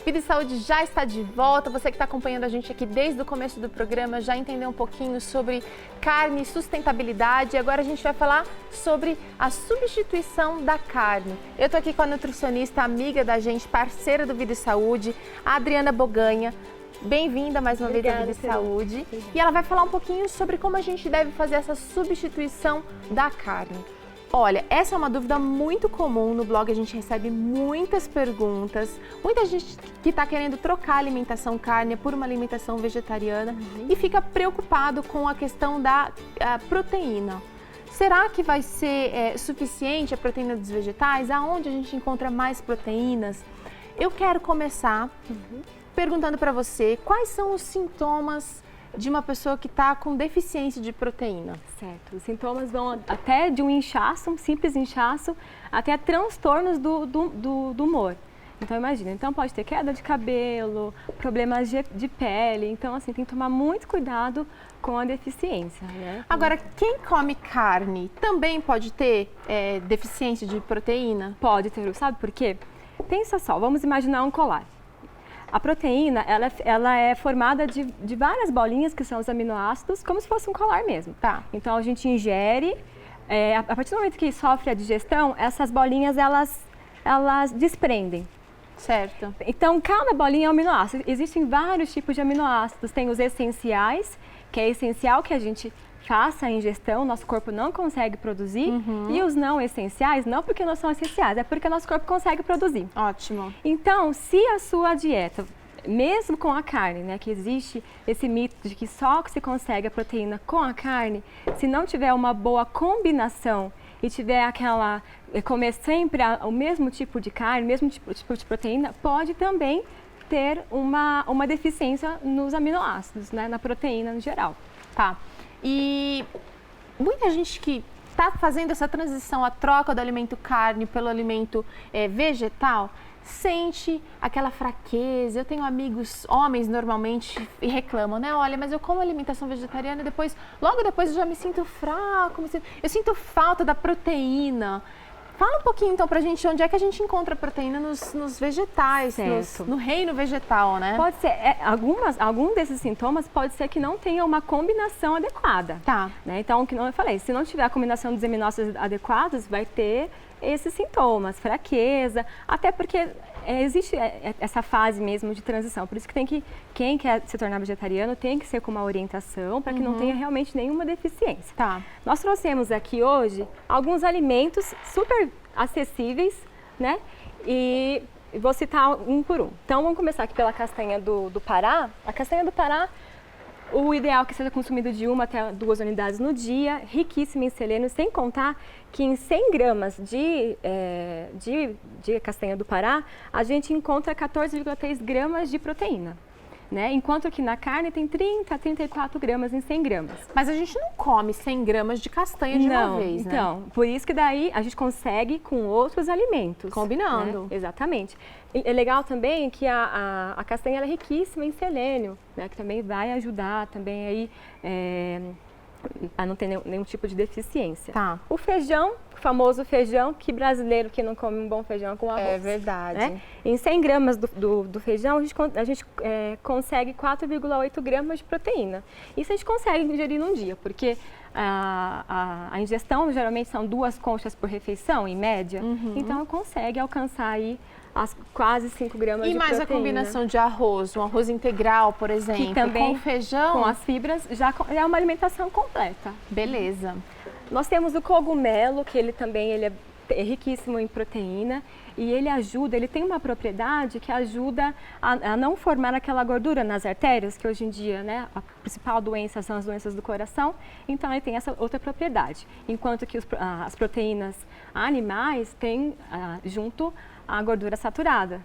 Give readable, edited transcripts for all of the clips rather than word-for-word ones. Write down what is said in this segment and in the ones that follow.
Vida e Saúde já está de volta. Você que está acompanhando a gente aqui desde o começo do programa já entendeu um pouquinho sobre carne e sustentabilidade. E agora a gente vai falar sobre a substituição da carne. Eu estou aqui com a nutricionista, amiga da gente, parceira do Vida e Saúde, a Adriana Boganha. Bem-vinda mais uma vez à Vida e Saúde. E ela vai falar um pouquinho sobre como a gente deve fazer essa substituição da carne. Olha, essa é uma dúvida muito comum no blog, a gente recebe muitas perguntas, muita gente que está querendo trocar a alimentação carne por uma alimentação vegetariana e fica preocupado com a questão da proteína. Será que vai ser suficiente a proteína dos vegetais? Aonde a gente encontra mais proteínas? Eu quero começar perguntando para você quais são os sintomas de uma pessoa que está com deficiência de proteína. Certo, os sintomas vão até de um inchaço, um simples inchaço, até transtornos do humor. Então imagina, pode ter queda de cabelo, problemas de pele, então assim, tem que tomar muito cuidado com a deficiência, né? Agora, quem come carne também pode ter deficiência de proteína? Pode ter, sabe por quê? Pensa só, vamos imaginar um colar. A proteína, ela é formada de várias bolinhas, que são os aminoácidos, como se fosse um colar mesmo. Tá. Então, a gente ingere, a partir do momento que sofre a digestão, essas bolinhas, elas desprendem. Certo. Então, cada bolinha é um aminoácido. Existem vários tipos de aminoácidos. Tem os essenciais, que é essencial que a gente faça a ingestão, nosso corpo não consegue produzir. E os não essenciais, não porque não são essenciais, é porque nosso corpo consegue produzir. Ótimo. Então, se a sua dieta, mesmo com a carne, né, que existe esse mito de que só se consegue a proteína com a carne, se não tiver uma boa combinação e tiver comer sempre o mesmo tipo de carne, o mesmo tipo de proteína, pode também ter uma deficiência nos aminoácidos, né, na proteína no geral. Tá. E muita gente que está fazendo essa transição, a troca do alimento carne pelo alimento vegetal, sente aquela fraqueza. Eu tenho amigos, homens normalmente, e reclamam, né? Olha, mas eu como alimentação vegetariana e logo depois eu já me sinto fraco, eu sinto falta da proteína. Fala um pouquinho então pra gente onde é que a gente encontra proteína nos vegetais, no reino vegetal, né? Pode ser, algum desses sintomas pode ser que não tenha uma combinação adequada. Tá. Né? Então, como eu falei, se não tiver a combinação dos aminoácidos adequados, vai ter esses sintomas, fraqueza, até porque existe essa fase mesmo de transição. Por isso que quem quer se tornar vegetariano tem que ser com uma orientação para que não tenha realmente nenhuma deficiência. Tá. Nós trouxemos aqui hoje alguns alimentos super acessíveis, né? E vou citar um por um. Então vamos começar aqui pela castanha do Pará. A castanha do Pará, o ideal é que seja consumido de 1 até 2 unidades no dia, riquíssima em selênio, sem contar que em 100 gramas de castanha do Pará, a gente encontra 14,3 gramas de proteína. Né? Enquanto que na carne tem 30 a 34 gramas em 100 gramas. Mas a gente não come 100 gramas de castanha de uma vez, né? Então, por isso que daí a gente consegue com outros alimentos. Combinando. Né? Exatamente. É legal também que a castanha ela é riquíssima em selênio, né? Que também vai ajudar também aí a não ter nenhum tipo de deficiência. Tá. O feijão, o famoso feijão, que brasileiro que não come um bom feijão com arroz. É verdade. Né? Em 100 gramas do feijão, a gente consegue 4,8 gramas de proteína. Isso a gente consegue ingerir num dia, porque a ingestão geralmente são 2 conchas por refeição, em média. Então, consegue alcançar aí as quase 5 gramas de proteína. E mais a combinação de arroz, um arroz integral, por exemplo, que também, com feijão? Com as fibras, já é uma alimentação completa. Beleza. Nós temos o cogumelo, que ele é riquíssimo em proteína e ele tem uma propriedade que ajuda a não formar aquela gordura nas artérias, que hoje em dia, né, a principal doença são as doenças do coração, então ele tem essa outra propriedade. Enquanto que as proteínas animais têm junto a gordura saturada.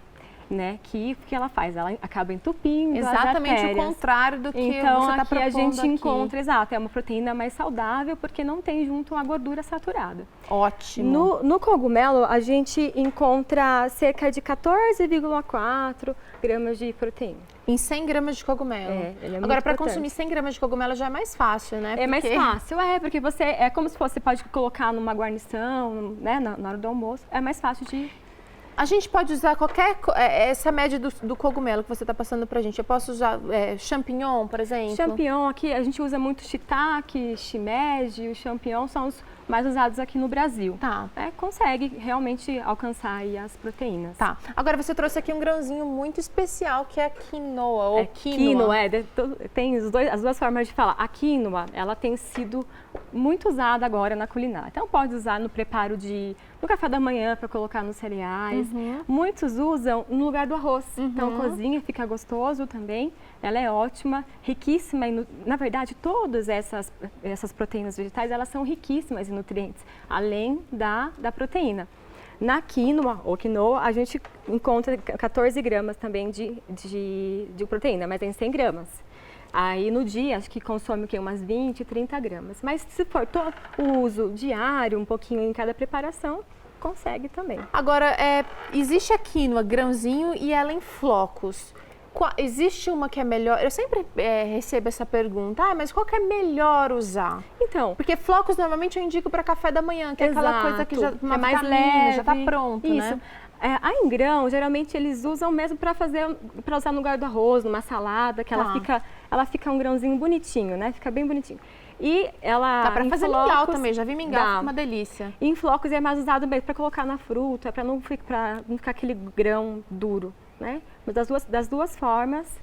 Né, que ela faz? Ela acaba entupindo exatamente as artérias. O contrário do que então, você está aqui propondo a gente aqui. encontra, exato, é uma proteína mais saudável porque não tem junto a gordura saturada. Ótimo. No cogumelo, a gente encontra cerca de 14,4 gramas de proteína. Em 100 gramas de cogumelo. Ele é agora, para importante. consumir 100 gramas de cogumelo já é mais fácil, né? É mais fácil, porque é como se você pode colocar numa guarnição, né, na hora do almoço. É mais fácil de A gente pode usar essa média do cogumelo que você está passando pra gente. Eu posso usar champignon, por exemplo? Champignon, aqui a gente usa muito shiitake, shimeji, o champignon são os mais usados aqui no Brasil. Tá. Consegue realmente alcançar aí as proteínas. Tá. Agora você trouxe aqui um grãozinho muito especial que é a quinoa ou quinoa. Tem as duas formas de falar. A quinoa, ela tem sido muito usada agora na culinária. Então pode usar no preparo no café da manhã para colocar nos cereais. Muitos usam no lugar do arroz. Então cozinha, fica gostoso também. Ela é ótima, riquíssima na verdade todas essas proteínas vegetais, elas são riquíssimas em nutrientes, além da proteína. Na quinoa ou quinoa, a gente encontra 14 gramas também de proteína, mas tem 100 gramas. Aí no dia, acho que consome umas 20, 30 gramas. Mas se for o uso diário, um pouquinho em cada preparação, consegue também. Agora, existe a quinoa grãozinho e ela em flocos. Existe uma que é melhor? Eu sempre recebo essa pergunta, mas qual que é melhor usar? Então, porque flocos normalmente eu indico para café da manhã, que é aquela coisa que já é mais leve, já está pronto, isso. Né? A em grão, geralmente eles usam mesmo para usar no lugar do arroz, numa salada, que ela fica um grãozinho bonitinho, né? Fica bem bonitinho. E ela dá para fazer mingau também, já vi mingau, fica uma delícia. E em flocos é mais usado mesmo para colocar na fruta, para não ficar aquele grão duro, né? Mas das duas formas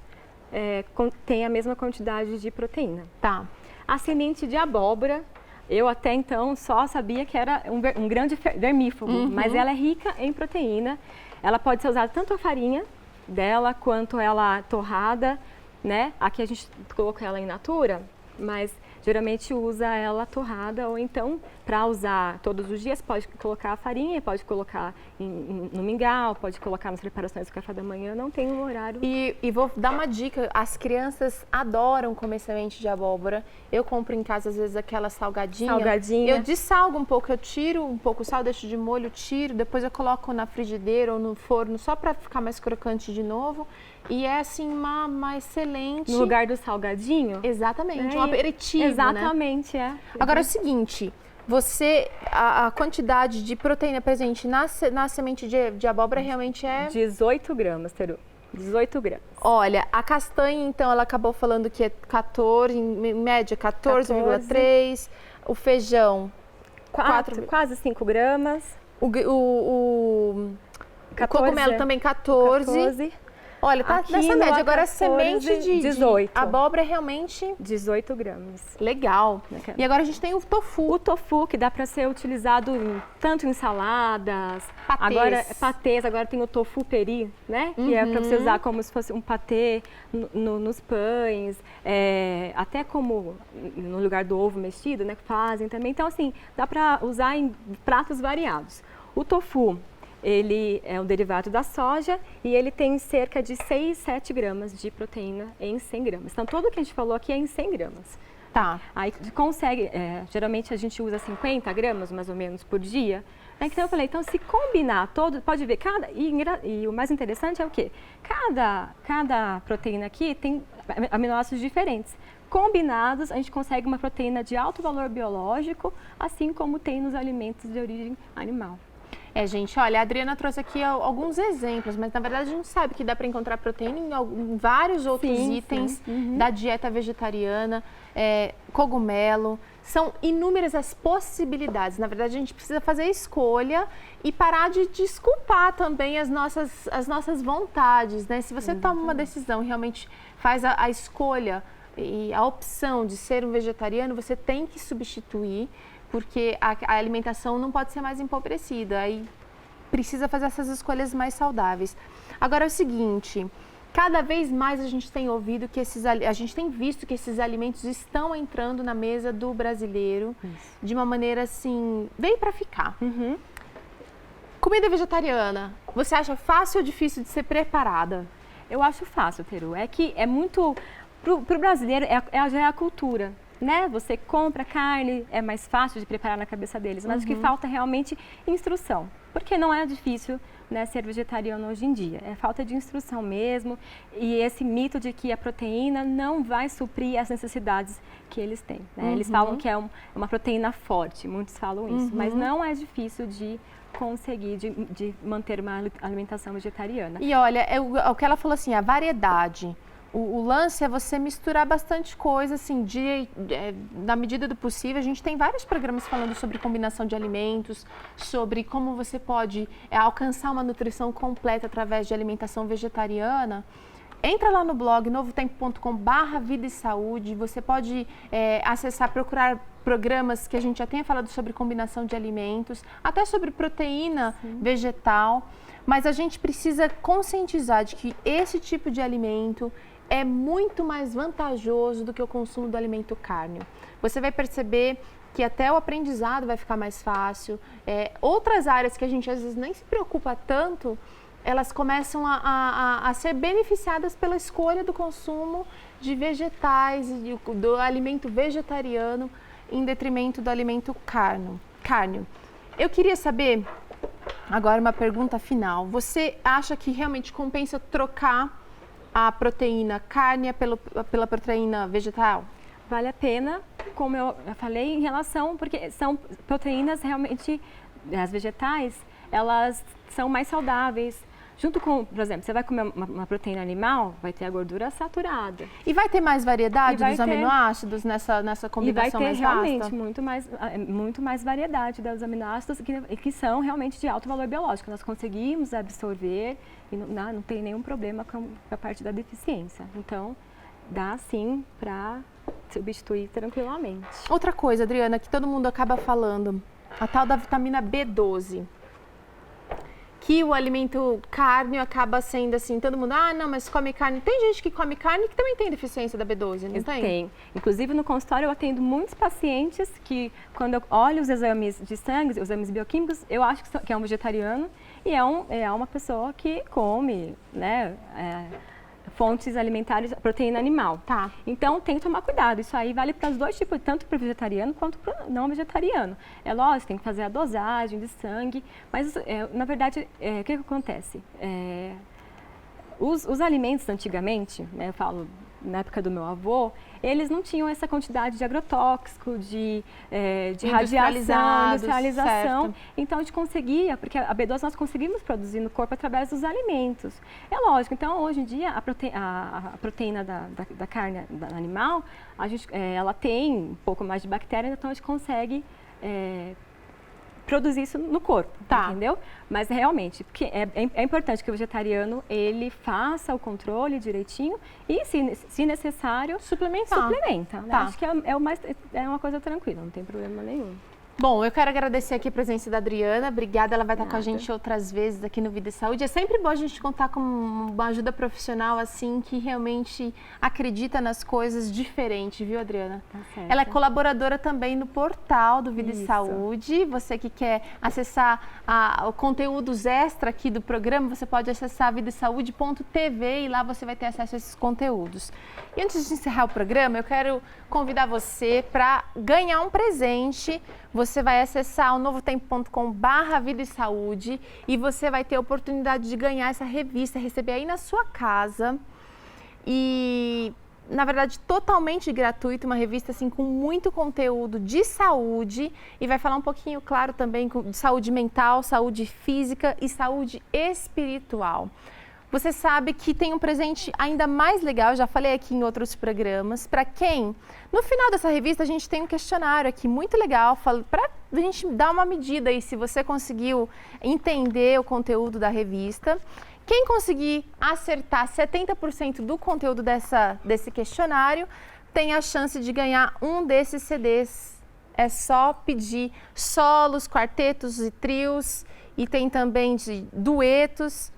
tem a mesma quantidade de proteína. Tá. A semente de abóbora, eu até então só sabia que era um grande vermífugo, mas ela é rica em proteína. Ela pode ser usada tanto a farinha dela quanto ela torrada, né? Aqui a gente coloca ela in natura, mas geralmente usa ela torrada ou então para usar todos os dias pode colocar a farinha, pode colocar no mingau, pode colocar nas preparações do café da manhã, não tem um horário. E vou dar uma dica, as crianças adoram comer semente de abóbora. Eu compro em casa às vezes aquela salgadinha. Eu dessalgo um pouco, eu tiro um pouco o sal, deixo de molho, tiro, depois eu coloco na frigideira ou no forno só para ficar mais crocante de novo. E é assim uma excelente... No lugar do salgadinho? Exatamente, um aperitivo, exatamente, né? Agora é o seguinte, a quantidade de proteína presente na semente de abóbora realmente é... 18 gramas, Teru. 18 gramas. Olha, a castanha, então, ela acabou falando que é 14, em média 14,3. O feijão, 4, quase 5 gramas. O cogumelo também 14. Olha, tá nessa média. Agora, a semente de 18. abóbora é realmente... 18 gramas. Legal. E agora a gente tem o tofu. O tofu, que dá para ser utilizado tanto em saladas, patês. Agora tem o tofu peri, né? Que é para você usar como se fosse um patê nos pães, até como no lugar do ovo mexido, né? Que fazem também. Então, assim, dá para usar em pratos variados. O tofu, ele é um derivado da soja e ele tem cerca de 6, 7 gramas de proteína em 100 gramas. Então, tudo que a gente falou aqui é em 100 gramas. Tá. Aí consegue, geralmente a gente usa 50 gramas mais ou menos por dia. Então eu falei, então se combinar pode ver e o mais interessante é o quê? Cada proteína aqui tem aminoácidos diferentes. Combinados, a gente consegue uma proteína de alto valor biológico, assim como tem nos alimentos de origem animal. Gente, olha, a Adriana trouxe aqui alguns exemplos, mas na verdade a gente sabe que dá para encontrar proteína em vários outros itens da dieta vegetariana, cogumelo, são inúmeras as possibilidades. Na verdade, a gente precisa fazer a escolha e parar de desculpar também as nossas vontades, né? Se você toma uma decisão e realmente faz a escolha e a opção de ser um vegetariano, você tem que substituir, porque a alimentação não pode ser mais empobrecida, aí precisa fazer essas escolhas mais saudáveis. Agora é o seguinte, cada vez mais a gente tem ouvido que a gente tem visto que esses alimentos estão entrando na mesa do brasileiro de uma maneira assim, veio para ficar. Comida vegetariana, você acha fácil ou difícil de ser preparada? Eu acho fácil, Teru. É que é muito... Para o brasileiro, já é a cultura. né? Você compra carne, é mais fácil de preparar na cabeça deles, mas o que falta é realmente instrução, porque não é difícil, né, ser vegetariano hoje em dia. É falta de instrução mesmo e esse mito de que a proteína não vai suprir as necessidades que eles têm, né? Eles falam que é uma proteína forte, muitos falam isso, mas não é difícil de conseguir, de manter uma alimentação vegetariana. E olha, o que ela falou assim, a variedade. O lance é você misturar bastante coisa, assim, na medida do possível. A gente tem vários programas falando sobre combinação de alimentos, sobre como você pode alcançar uma nutrição completa através de alimentação vegetariana. Entra lá no blog novotempo.com/vida e saúde, você pode acessar, procurar programas que a gente já tenha falado sobre combinação de alimentos, até sobre proteína vegetal, mas a gente precisa conscientizar de que esse tipo de alimento é muito mais vantajoso do que o consumo do alimento cárneo. Você vai perceber que até o aprendizado vai ficar mais fácil. Outras áreas que a gente às vezes nem se preocupa tanto, elas começam a ser beneficiadas pela escolha do consumo de vegetais e do alimento vegetariano em detrimento do alimento cárneo. Eu queria saber, agora uma pergunta final, você acha que realmente compensa trocar a proteína cárnea pela proteína vegetal? Vale a pena, como eu falei, em relação, porque são proteínas realmente, as vegetais, elas são mais saudáveis. Junto com, por exemplo, você vai comer uma proteína animal, vai ter a gordura saturada. E vai ter mais variedade dos aminoácidos nessa combinação mais vasta? E vai ter realmente muito mais variedade dos aminoácidos que são realmente de alto valor biológico. Nós conseguimos absorver e não tem nenhum problema com a parte da deficiência. Então, dá sim para substituir tranquilamente. Outra coisa, Adriana, que todo mundo acaba falando, a tal da vitamina B12. Que o alimento cárneo acaba sendo assim, todo mundo, não, mas come carne. Tem gente que come carne que também tem deficiência da B12, não tem? Tem. Inclusive no consultório eu atendo muitos pacientes que quando eu olho os exames de sangue, os exames bioquímicos, eu acho que é um vegetariano e é uma pessoa que come, né, fontes alimentares, proteína animal. Tá. Então tem que tomar cuidado. Isso aí vale para os dois tipos, tanto para o vegetariano quanto para o não vegetariano. É lógico, tem que fazer a dosagem de sangue, mas na verdade, o que acontece? Os alimentos antigamente, né, eu falo na época do meu avô, eles não tinham essa quantidade de agrotóxico, de radiação, industrialização. Certo. Então a gente conseguia, porque a B12 nós conseguimos produzir no corpo através dos alimentos. É lógico, então hoje em dia a proteína da carne animal, ela tem um pouco mais de bactéria, então a gente consegue produzir isso no corpo, entendeu? Mas realmente, porque é importante que o vegetariano ele faça o controle direitinho e, se necessário, suplementa. Né? Acho que é uma coisa tranquila, não tem problema nenhum. Bom, eu quero agradecer aqui a presença da Adriana. Obrigada, ela vai estar com a gente outras vezes aqui no Vida e Saúde. É sempre bom a gente contar com uma ajuda profissional assim, que realmente acredita nas coisas diferente, viu, Adriana? Tá certo. Ela é colaboradora também no portal do Vida e Saúde. Você que quer acessar o conteúdos extra aqui do programa, você pode acessar vidasaude.tv e lá você vai ter acesso a esses conteúdos. E antes de encerrar o programa, eu quero convidar você para ganhar um presente. Você vai acessar o novotempo.com/vida e saúde e você vai ter a oportunidade de ganhar essa revista, receber aí na sua casa. E, na verdade, totalmente gratuito, uma revista assim com muito conteúdo de saúde e vai falar um pouquinho, claro, também de saúde mental, saúde física e saúde espiritual. Você sabe que tem um presente ainda mais legal, já falei aqui em outros programas, para quem, no final dessa revista, a gente tem um questionário aqui muito legal, para a gente dar uma medida aí se você conseguiu entender o conteúdo da revista. Quem conseguir acertar 70% do conteúdo desse questionário, tem a chance de ganhar um desses CDs. É só pedir solos, quartetos e trios, e tem também de duetos.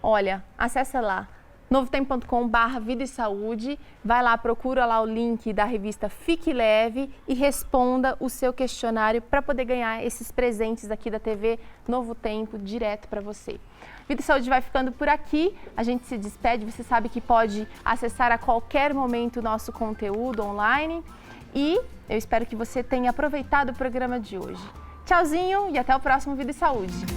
Olha, acessa lá, novotempo.com/vida e saúde, vai lá, procura lá o link da revista Fique Leve e responda o seu questionário para poder ganhar esses presentes aqui da TV Novo Tempo direto para você. Vida e Saúde vai ficando por aqui, a gente se despede, você sabe que pode acessar a qualquer momento o nosso conteúdo online E eu espero que você tenha aproveitado o programa de hoje. Tchauzinho e até o próximo Vida e Saúde.